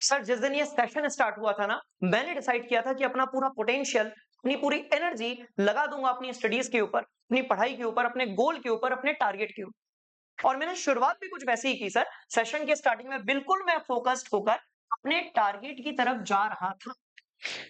Sir जिस दिन ये सेशन स्टार्ट हुआ था ना, मैंने डिसाइड किया था कि अपना पूरा पोटेंशियल, अपनी पूरी एनर्जी लगा दूंगा अपनी स्टडीज के ऊपर, अपनी पढ़ाई के ऊपर, अपने गोल के ऊपर, अपने टारगेट के ऊपर। और मैंने शुरुआत भी कुछ वैसे ही की सर। सेशन के स्टार्टिंग में बिल्कुल मैं फोकस्ड होकर अपने टारगेट की तरफ जा रहा था।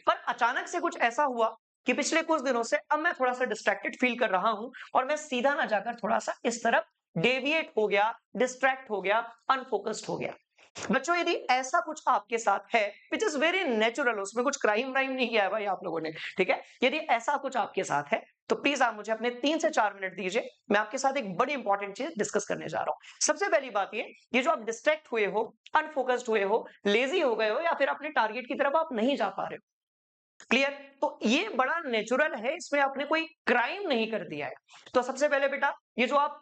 पर अचानक से कुछ ऐसा हुआ कि पिछले कुछ दिनों से अब मैं थोड़ा सा डिस्ट्रैक्टेड फील कर रहा हूं, और मैं सीधा ना जाकर थोड़ा सा इस तरफ डेविएट हो गया, डिस्ट्रैक्ट हो गया, अनफोकस्ड हो गया। बच्चों यदि ऐसा कुछ आपके साथ है, विच इज वेरी नेचुरल, उसमें कुछ क्राइम व्राइम नहीं किया है भाई आप लोगों ने, ठीक है। यदि ऐसा कुछ आपके साथ है तो प्लीज आप मुझे अपने 3 से 4 मिनट दीजिए। मैं आपके साथ एक बड़ी इंपॉर्टेंट चीज डिस्कस करने जा रहा हूं। सबसे पहली बात ये जो आप डिस्ट्रैक्ट हुए हो, अनफोकस्ड हुए हो, लेजी हो गए हो, या फिर अपने टारगेट की तरफ आप नहीं जा पा रहे हो, क्लियर, तो ये बड़ा नेचुरल है, इसमें आपने कोई क्राइम नहीं कर दिया है। तो सबसे पहले बेटा, ये जो आप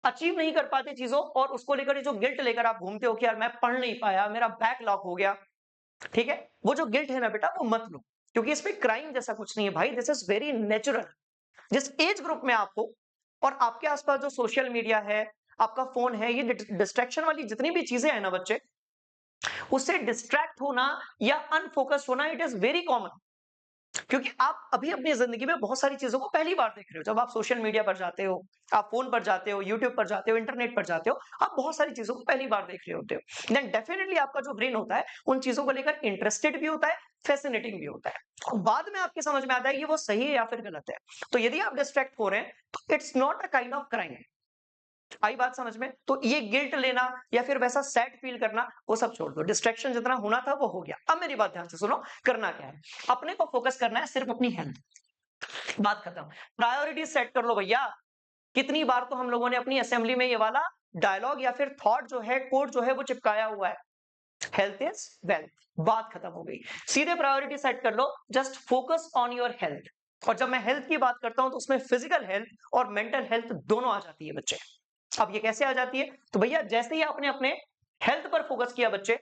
अचीव नहीं कर पाते चीजों और उसको लेकर ये जो गिल्ट लेकर आप घूमते हो कि यार मैं पढ़ नहीं पाया, मेरा बैकलॉग हो गया, ठीक है, वो जो गिल्ट है ना बेटा, वो मत लो, क्योंकि इसमें क्राइम जैसा कुछ नहीं है भाई। This is very natural. जिस एज ग्रुप में आप हो और आपके आसपास जो सोशल मीडिया है, आपका फोन है, ये डिस्ट्रैक्शन वाली जितनी भी चीजें हैं ना बच्चे, उससे डिस्ट्रैक्ट होना या अनफोकस्ड होना, इट इज वेरी कॉमन। क्योंकि आप अभी अपनी जिंदगी में बहुत सारी चीजों को पहली बार देख रहे हो। जब आप सोशल मीडिया पर जाते हो, आप फोन पर जाते हो, यूट्यूब पर जाते हो, इंटरनेट पर जाते हो, आप बहुत सारी चीजों को पहली बार देख रहे होते हो। देन डेफिनेटली आपका जो ब्रेन होता है उन चीजों को लेकर इंटरेस्टेड भी होता है, फैसिनेटिंग भी होता है, और बाद में आपके समझ में आता है कि वो सही है या फिर गलत है। तो यदि आप डिस्ट्रैक्ट हो रहे हैं तो it's not a kind of crime. आई बात समझ में? तो ये गिल्ट लेना या फिर वैसा सैड फील करना, वो सब छोड़ दो। डिस्ट्रैक्शन जितना होना था वो हो गया। अब मेरी बात ध्यान से सुनो, करना क्या है, अपने को फोकस करना है सिर्फ अपनी हेल्थ। बात खत्म। प्रायोरिटी सेट कर लो भैया। कितनी बार तो हम लोगों ने अपनी असेंबली में ये वाला डायलॉग या फिर थॉट जो है, कोड जो है, वो चिपकाया हुआ है, हेल्थ इज वेल्थ। बात खत्म हो गई। सीधे प्रायोरिटी सेट कर लो, just focus on your health. और जब मैं हेल्थ की बात करता हूं तो उसमें फिजिकल हेल्थ और मेंटल हेल्थ दोनों आ जाती है बच्चे। अब ये कैसे आ जाती है? तो भैया जैसे ही आपने अपने हेल्थ पर फोकस किया बच्चे,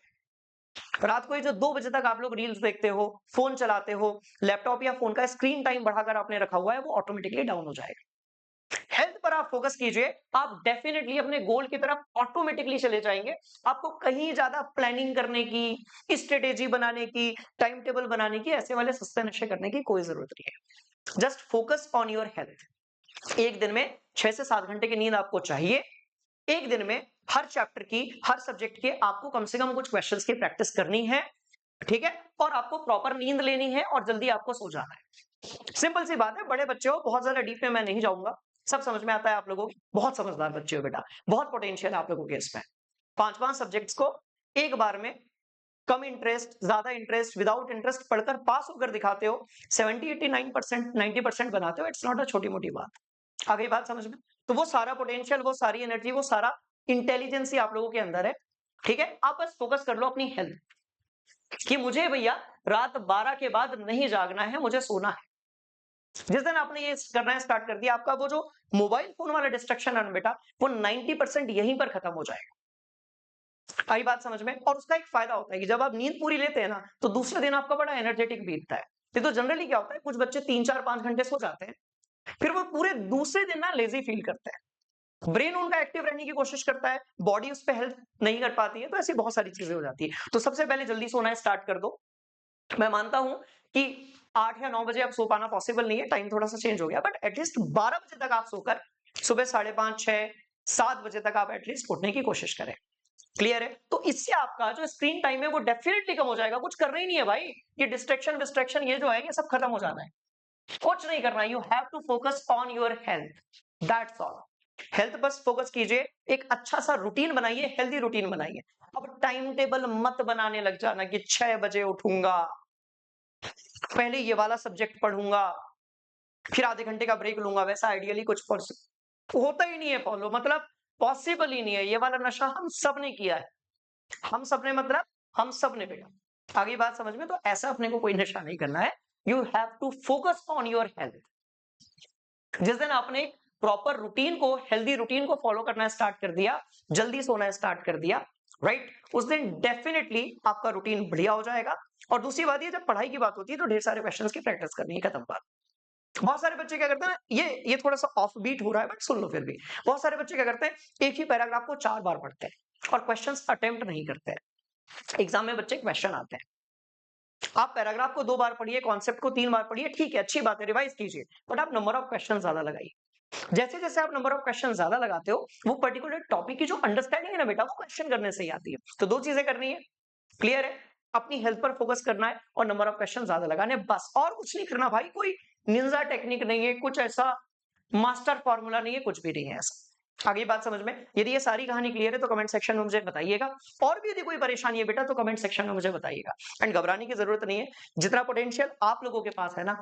रात को ये जो 2 बजे तक आप लोग रील्स देखते हो, फोन चलाते हो, लैपटॉप या फोन का स्क्रीन टाइम बढ़ाकर आपने रखा हुआ है, वो ऑटोमेटिकली डाउन हो जाएगा। हेल्थ पर आप फोकस कीजिए, आप डेफिनेटली अपने गोल की तरफ ऑटोमेटिकली चले जाएंगे। आपको कहीं ज्यादा प्लानिंग करने की, स्ट्रेटेजी बनाने की, टाइम टेबल बनाने की, ऐसे वाले सस्ते नशे करने की कोई जरूरत नहीं है। Just focus on your health. एक दिन में 6 से 7 घंटे की नींद आपको चाहिए। एक दिन में हर चैप्टर की, हर सब्जेक्ट के आपको कम से कम कुछ क्वेश्चंस की प्रैक्टिस करनी है, ठीक है, और आपको प्रॉपर नींद लेनी है और जल्दी आपको सो जाना है। सिंपल सी बात है। बड़े बच्चे हो, बहुत ज्यादा डीप में मैं नहीं जाऊंगा, सब समझ में आता है आप लोगों को। बहुत समझदार बच्चे हो बेटा, बहुत पोटेंशियल आप लोगों के इसमें। 5 5 सब्जेक्ट्स को एक बार में, कम इंटरेस्ट, ज्यादा इंटरेस्ट, विदाउट इंटरेस्ट पढ़कर पास होकर दिखाते हो, 70 89% 90% बनाते हो। इट्स नॉट अ छोटी मोटी बात। आ गई बात समझ में? तो वो सारा पोटेंशियल, वो सारी एनर्जी, वो सारा इंटेलिजेंस ही आप लोगों के अंदर है, ठीक है। आप बस फोकस कर लो अपनी हेल्थ कि मुझे भैया रात 12 के बाद नहीं जागना है, मुझे सोना है। जिस दिन आपने ये करना है स्टार्ट कर दिया, आपका वो जो मोबाइल फोन वाला डिस्ट्रक्शन है ना बेटा, वो 90% यहीं पर खत्म हो जाएगा। आई बात समझ में? और उसका एक फायदा होता है कि जब आप नींद पूरी लेते हैं ना, तो दूसरे दिन आपका बड़ा एनर्जेटिक बीतता है। ये तो जनरली क्या होता है, कुछ बच्चे 3 4 5 घंटे सो जाते हैं, फिर वो पूरे दूसरे दिन ना लेजी फील करते हैं। ब्रेन उनका एक्टिव रहने की कोशिश करता है, बॉडी उस पर हेल्प नहीं कर पाती है, तो ऐसी बहुत सारी चीजें हो जाती है। तो सबसे पहले जल्दी सोना स्टार्ट कर दो। मैं मानता हूं कि 8 या 9 बजे आप सो पाना पॉसिबल नहीं है, टाइम थोड़ा सा चेंज हो गया, बट एटलीस्ट 12 बजे तक आप सोकर सुबह 5:30 6 7 बजे तक आप एटलीस्ट उठने की कोशिश करें। क्लियर है? तो इससे आपका जो स्क्रीन टाइम है वो डेफिनेटली कम हो जाएगा। कुछ करना ही नहीं है भाई, ये डिस्ट्रैक्शन डिस्ट्रैक्शन ये जो है, ये सब खत्म हो जाना है। कुछ नहीं करना, you have to focus on your health, that's all. Health बस फोकस कीजिए, एक अच्छा सा रूटीन बनाइए, हेल्दी रूटीन बनाइए। अब टाइम टेबल मत बनाने लग जाना कि 6 बजे उठूंगा, पहले ये वाला सब्जेक्ट पढ़ूंगा, फिर आधे घंटे का ब्रेक लूंगा। वैसा आइडियली कुछ होता ही नहीं है फॉलो, मतलब पॉसिबल ही नहीं है। ये वाला नशा हम सब ने किया है, हम सब ने, मतलब हम सब ने बेटा। आगे बात समझ में? तो ऐसा अपने को कोई नशा नहीं करना है। You have to focus on your health. जिस दिन आपने प्रॉपर रूटीन को, हेल्दी रूटीन को फॉलो करना स्टार्ट कर दिया, जल्दी सोना स्टार्ट कर दिया, राइट, उस दिन डेफिनेटली आपका रूटीन बढ़िया हो जाएगा। और दूसरी बात ये, जब पढ़ाई की बात होती है तो ढेर सारे क्वेश्चंस की प्रैक्टिस करनी है, खत्म बात। बहुत सारे बच्चे क्या करते हैं, ये थोड़ा सा ऑफ बीट हो रहा है बट सुन लो फिर भी। बहुत सारे बच्चे क्या करते हैं, एक ही पैराग्राफ को 4 बार पढ़ते हैं और क्वेश्चंस अटेम्प्ट नहीं करते हैं। एग्जाम में बच्चे क्वेश्चन आते हैं, आप पैराग्राफ को 2 बार पढ़िए, कॉन्सेप्ट को 3 बार पढ़िए, ठीक है, अच्छी बात है, रिवाइज कीजिए, बट आप नंबर ऑफ क्वेश्चन ज्यादा लगाइए। जैसे-जैसे आप नंबर ऑफ क्वेश्चन ज्यादा लगाते हो, वो पर्टिकुलर टॉपिक की जो अंडरस्टैंडिंग है ना बेटा, वो क्वेश्चन करने से ही आती है। तो 2 चीजें करनी है, क्लियर है? अपनी हेल्थ पर फोकस करना है और नंबर ऑफ क्वेश्चन ज्यादा लगाने हैं, बस और कुछ नहीं करना भाई। कोई निंजा टेक्निक नहीं है, कुछ ऐसा मास्टर फॉर्मूला नहीं है, कुछ भी नहीं है ऐसा। आगे बात समझ में? यदि ये सारी कहानी क्लियर है तो कमेंट सेक्शन में मुझे बताइएगा, और भी यदि कोई परेशानी है बेटा तो कमेंट सेक्शन में मुझे बताइएगा। एंड घबराने की जरूरत नहीं है, जितना पोटेंशियल आप लोगों के पास है ना,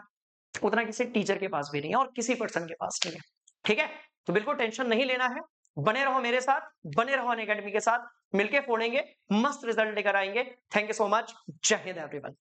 उतना किसी टीचर के पास भी नहीं है और किसी पर्सन के पास नहीं है, ठीक है? तो बिल्कुल टेंशन नहीं लेना है, बने रहो मेरे साथ, बने रहो अनअकैडमी के साथ, मिलके फोड़ेंगे, मस्त रिजल्ट लेकर आएंगे। थैंक यू सो मच, जय हिंद एवरीवन।